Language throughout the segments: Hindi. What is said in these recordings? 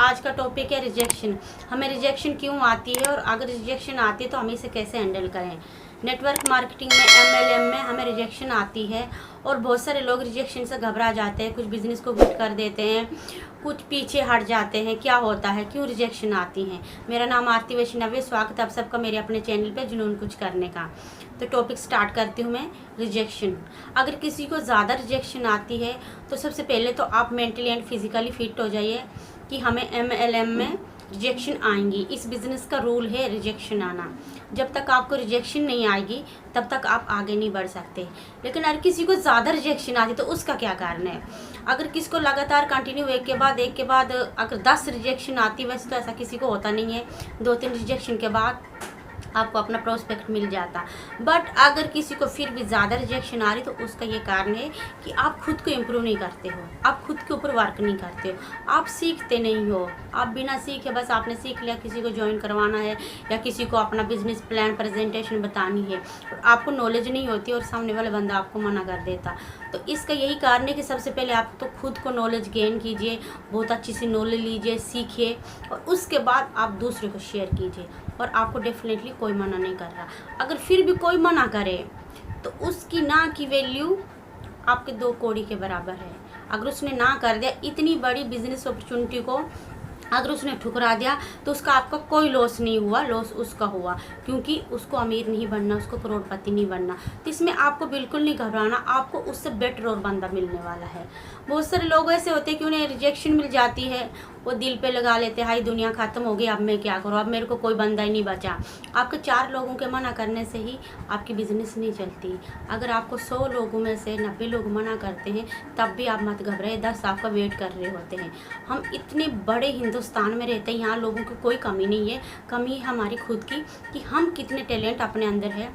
आज का टॉपिक है रिजेक्शन। हमें रिजेक्शन क्यों आती है और अगर रिजेक्शन आती है तो हम इसे कैसे हैंडल करें। नेटवर्क मार्केटिंग में MLM में हमें रिजेक्शन आती है और बहुत सारे लोग रिजेक्शन से घबरा जाते हैं, कुछ बिजनेस को क्विट कर देते हैं, कुछ पीछे हट जाते हैं। क्या होता है, क्यों रिजेक्शन आती हैं। मेरा नाम आरती वैष्णव, स्वागत है आप सबका मेरे अपने चैनल पे जुनून कुछ करने का। तो टॉपिक स्टार्ट करती हूँ मैं। रिजेक्शन, अगर किसी को ज़्यादा रिजेक्शन आती है तो सबसे पहले तो आप मेंटली एंड फिजिकली फिट हो जाइए कि हमें MLM में रिजेक्शन आएंगी। इस बिज़नेस का रूल है रिजेक्शन आना। जब तक आपको रिजेक्शन नहीं आएगी तब तक आप आगे नहीं बढ़ सकते। लेकिन अगर किसी को ज़्यादा रिजेक्शन आती है तो उसका क्या कारण है। अगर किसी को लगातार कंटिन्यू एक के बाद अगर 10 रिजेक्शन आती है, वैसे तो ऐसा किसी को होता नहीं है, 2-3 रिजेक्शन के बाद आपको अपना प्रोस्पेक्ट मिल जाता। बट अगर किसी को फिर भी ज़्यादा रिजेक्शन आ रही तो उसका ये कारण है कि आप खुद को इम्प्रूव नहीं करते हो, आप खुद के ऊपर वर्क नहीं करते हो, आप सीखते नहीं हो। आप बिना सीखे बस आपने सीख लिया किसी को ज्वाइन करवाना है या किसी को अपना बिजनेस प्लान प्रेजेंटेशन बतानी है और आपको नॉलेज नहीं होती और सामने वाला बंदा आपको मना कर देता। तो इसका यही कारण है कि सबसे पहले आप तो खुद को नॉलेज गेन कीजिए, बहुत अच्छी सी नॉलेज लीजिए, सीखिए और उसके बाद आप दूसरे को शेयर कीजिए। और आपको डेफिनेटली कोई मना नहीं कर रहा। अगर फिर भी कोई मना करे तो उसकी ना की वैल्यू आपके 2 कौड़ी के बराबर है। अगर उसने ना कर दिया, इतनी बड़ी बिजनेस अपॉर्चुनिटी को अगर उसने ठुकरा दिया तो उसका आपका कोई लॉस नहीं हुआ, लॉस उसका हुआ, क्योंकि उसको अमीर नहीं बनना, उसको करोड़पति नहीं बनना। तो इसमें आपको बिल्कुल नहीं घबराना, आपको उससे बेटर और बंदा मिलने वाला है। बहुत सारे लोग ऐसे होते हैं कि उन्हें रिजेक्शन मिल जाती है, वो दिल पे लगा लेते हैं, हाई दुनिया ख़त्म हो गई, अब मैं क्या करूँ, अब मेरे को कोई बंदा ही नहीं बचा। आपके 4 लोगों के मना करने से ही आपकी बिज़नेस नहीं चलती। अगर आपको 100 लोगों में से 90 लोग मना करते हैं तब भी आप मत घबराए, 10 आपका वेट कर रहे होते हैं। हम इतने बड़े हिंदुस्तान में रहते हैं, यहाँ लोगों की कोई कमी नहीं है, कमी है हमारी खुद की कि हम कितने टैलेंट अपने अंदर है,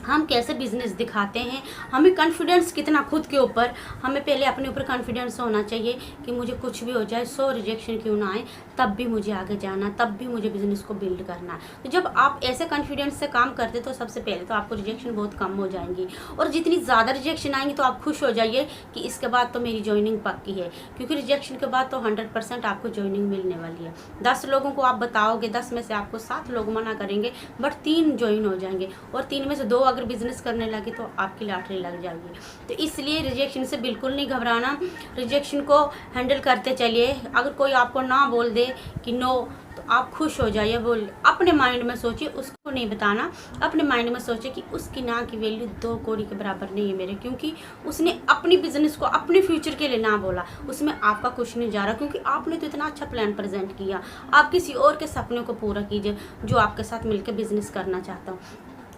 हम कैसे बिजनेस दिखाते हैं, हमें कॉन्फिडेंस कितना खुद के ऊपर। हमें पहले अपने ऊपर कॉन्फिडेंस होना चाहिए कि मुझे कुछ भी हो जाए, 100 रिजेक्शन क्यों ना आए, तब भी मुझे आगे जाना, तब भी मुझे बिजनेस को बिल्ड करना है। तो जब आप ऐसे कॉन्फिडेंस से काम करते तो सबसे पहले तो आपको रिजेक्शन बहुत कम हो जाएंगी और जितनी ज़्यादा रिजेक्शन आएंगी तो आप खुश हो जाइए कि इसके बाद तो मेरी ज्वाइनिंग पक्की है, क्योंकि रिजेक्शन के बाद तो 100% आपको ज्वाइनिंग मिलने वाली है। 10 लोगों को आप बताओगे, 10 में से आपको 7 लोग मना करेंगे बट 3 ज्वाइन हो जाएंगे और 3 में से 2 अगर बिजनेस करने लगे तो आपकी लॉटरी लग जाएगी। तो इसलिए रिजेक्शन से बिल्कुल नहीं घबराना, रिजेक्शन को हैंडल करते चलिए। अगर कोई आपको ना बोल दे कि नो तो आप खुश हो जाइए, बोल अपने माइंड में सोचिए, उसको नहीं बताना, अपने माइंड में सोचिए कि उसकी ना की वैल्यू 2 कौड़ी के बराबर नहीं है मेरे, क्योंकि उसने अपनी बिजनेस को अपने फ्यूचर के लिए ना बोला, उसमें आपका कुछ नहीं जा रहा, क्योंकि आपने तो इतना अच्छा प्लान प्रेजेंट किया। आप किसी और के सपने को पूरा कीजिए जो आपके साथ मिलकर बिजनेस करना चाहता हूँ,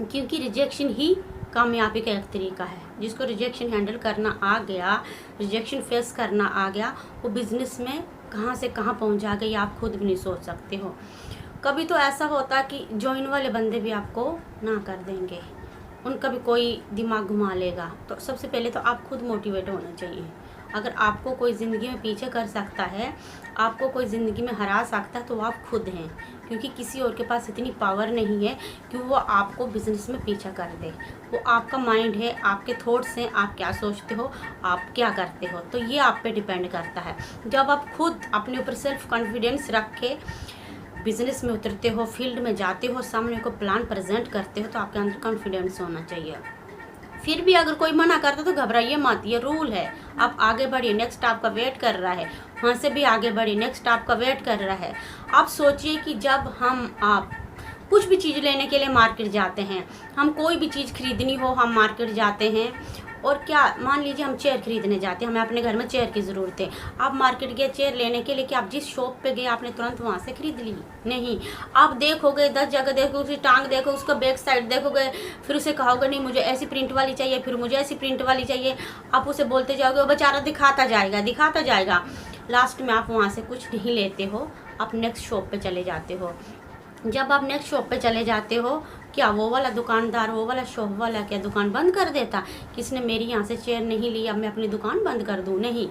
क्योंकि रिजेक्शन ही कामयाबी का एक तरीका है। जिसको रिजेक्शन हैंडल करना आ गया, रिजेक्शन फेस करना आ गया, वो बिज़नेस में कहाँ से कहाँ पहुँच जाएगा ये आप खुद भी नहीं सोच सकते हो। कभी तो ऐसा होता कि ज्वाइन वाले बंदे भी आपको ना कर देंगे, उनका भी कोई दिमाग घुमा लेगा। तो सबसे पहले तो आप खुद मोटिवेट होना चाहिए। अगर आपको कोई ज़िंदगी में पीछे कर सकता है, आपको कोई ज़िंदगी में हरा सकता है तो आप खुद हैं, क्योंकि किसी और के पास इतनी पावर नहीं है कि वो आपको बिज़नेस में पीछा कर दे। वो आपका माइंड है, आपके थॉट्स हैं, आप क्या सोचते हो, आप क्या करते हो, तो ये आप पे डिपेंड करता है। जब आप खुद अपने ऊपर सेल्फ कॉन्फिडेंस रख के बिज़नेस में उतरते हो, फील्ड में जाते हो, सामने को प्लान प्रेजेंट करते हो, तो आपके अंदर कॉन्फिडेंस होना चाहिए। फिर भी अगर कोई मना करता तो घबराइए मत, ये रूल है। आप आगे बढ़िए, नेक्स्ट आपका वेट कर रहा है, वहाँ से भी आगे बढ़िए, नेक्स्ट आपका वेट कर रहा है। आप सोचिए कि जब आप कुछ भी चीज़ लेने के लिए मार्केट जाते हैं, हम कोई भी चीज़ खरीदनी हो हम मार्केट जाते हैं, और क्या मान लीजिए हम चेयर खरीदने जाते हैं, हमें अपने घर में चेयर की ज़रूरत है। आप मार्केट गए चेयर लेने के लिए, कि आप जिस शॉप पे गए आपने तुरंत वहाँ से खरीद ली? नहीं, आप देखोगे, 10 जगह देखोगे, उसकी टांग देखो, उसका बैक साइड देखोगे, फिर उसे कहोगे नहीं मुझे ऐसी प्रिंट वाली चाहिए, फिर मुझे ऐसी प्रिंट वाली चाहिए। आप उसे बोलते जाओगे, वो बेचारा दिखाता जाएगा, लास्ट में आप वहाँ से कुछ नहीं लेते हो, आप नेक्स्ट शॉप पर चले जाते हो। जब आप नेक्स्ट शॉप पे चले जाते हो, क्या वो वाला दुकानदार, वो वाला शॉप वाला क्या दुकान बंद कर देता कि इसने मेरी यहाँ से चेयर नहीं ली, अब मैं अपनी दुकान बंद कर दूँ? नहीं,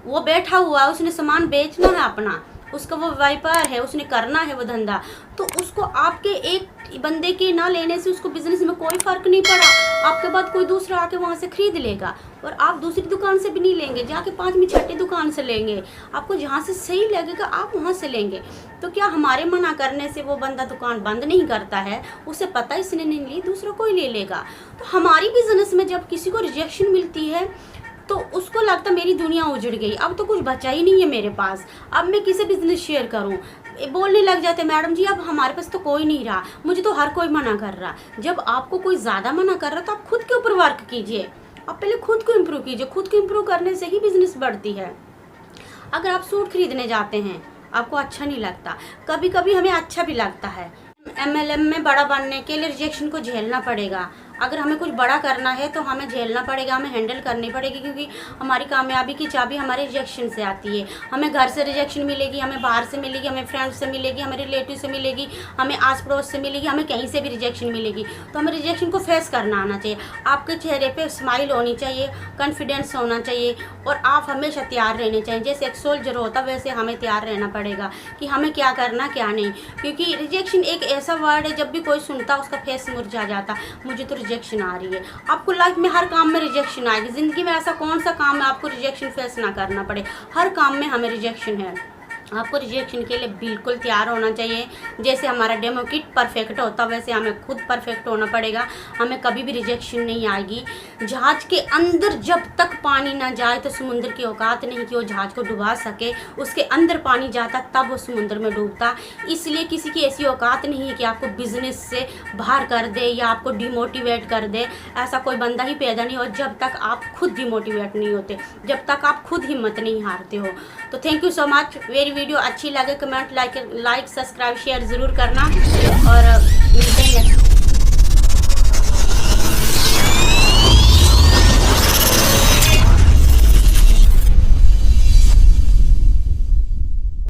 वो बैठा हुआ, उसने सामान बेचना है अपना, उसका वो व्यापार है, उसने करना है वो धंधा। तो उसको आपके एक बंदे के ना लेने से उसको बिजनेस में कोई फ़र्क नहीं पड़ा, आपके बाद कोई दूसरा आके वहाँ से खरीद लेगा। और आप दूसरी दुकान से भी नहीं लेंगे, जाके 5वीं 6ठी दुकान से लेंगे। आपको जहाँ से सही लगेगा आप वहाँ से लेंगे। तो क्या हमारे मना करने से वो बंदा दुकान बंद नहीं करता है? उसे पता इसने नहीं ली, दूसरा कोई ले लेगा। तो हमारी बिजनेस में जब किसी को रिजेक्शन मिलती है तो उसको लगता मेरी दुनिया उजड़ गई, अब तो कुछ बचा ही नहीं है मेरे पास, अब मैं किसे बिजनेस शेयर करूं। बोलने लग जाते मैडम जी अब हमारे पास तो कोई नहीं रहा, मुझे तो हर कोई मना कर रहा। जब आपको कोई ज़्यादा मना कर रहा तो आप खुद के ऊपर वर्क कीजिए, आप पहले खुद को इम्प्रूव कीजिए। खुद को इम्प्रूव करने से ही बिजनेस बढ़ती है। अगर आप सूट खरीदने जाते हैं, आपको अच्छा नहीं लगता, कभी कभी हमें अच्छा भी लगता है। MLM में बड़ा बनने के लिए रिजेक्शन को झेलना पड़ेगा। अगर हमें कुछ बड़ा करना है तो हमें झेलना पड़ेगा, हमें हैंडल करनी पड़ेगी, क्योंकि हमारी कामयाबी की चाबी हमारे रिजेक्शन से आती है। हमें घर से रिजेक्शन मिलेगी, हमें बाहर से मिलेगी, हमें फ्रेंड्स से मिलेगी, हमें रिलेटिव से मिलेगी, हमें आस पड़ोस से मिलेगी, हमें कहीं से भी रिजेक्शन मिलेगी। तो हमें रिजेक्शन को फेस करना आना चाहिए। आपके चेहरे पर स्माइल होनी चाहिए, कॉन्फिडेंस होना चाहिए और आप हमेशा तैयार रहने चाहिए। जैसे एक सोल्जर होता वैसे हमें तैयार रहना पड़ेगा कि हमें क्या करना क्या नहीं। क्योंकि रिजेक्शन एक ऐसा वर्ड है, जब भी कोई सुनता उसका फेस मुरझा जाता, मुझे तो रिजेक्शन आ रही है। आपको लाइफ में हर काम में रिजेक्शन आएगी। ज़िंदगी में ऐसा कौन सा काम है आपको रिजेक्शन फेस ना करना पड़े? हर काम में हमें रिजेक्शन है। आपको रिजेक्शन के लिए बिल्कुल तैयार होना चाहिए। जैसे हमारा डेमो किट परफेक्ट होता वैसे हमें खुद परफेक्ट होना पड़ेगा। हमें कभी भी रिजेक्शन नहीं आएगी। जहाज के अंदर जब तक पानी ना जाए तो समुद्र की औकात नहीं कि वो जहाज को डुबा सके। उसके अंदर पानी जाता तब वो समुद्र में डूबता। इसलिए किसी की ऐसी औकात नहीं है कि आपको बिजनेस से बाहर कर दे या आपको डिमोटिवेट कर दे। ऐसा कोई बंदा ही पैदा नहीं हो जब तक आप खुद डिमोटिवेट नहीं होते, जब तक आप खुद हिम्मत नहीं हारते हो। तो थैंक यू सो मच। मेरी वीडियो अच्छी लगे कमेंट लाइक सब्सक्राइब शेयर ज़रूर करना और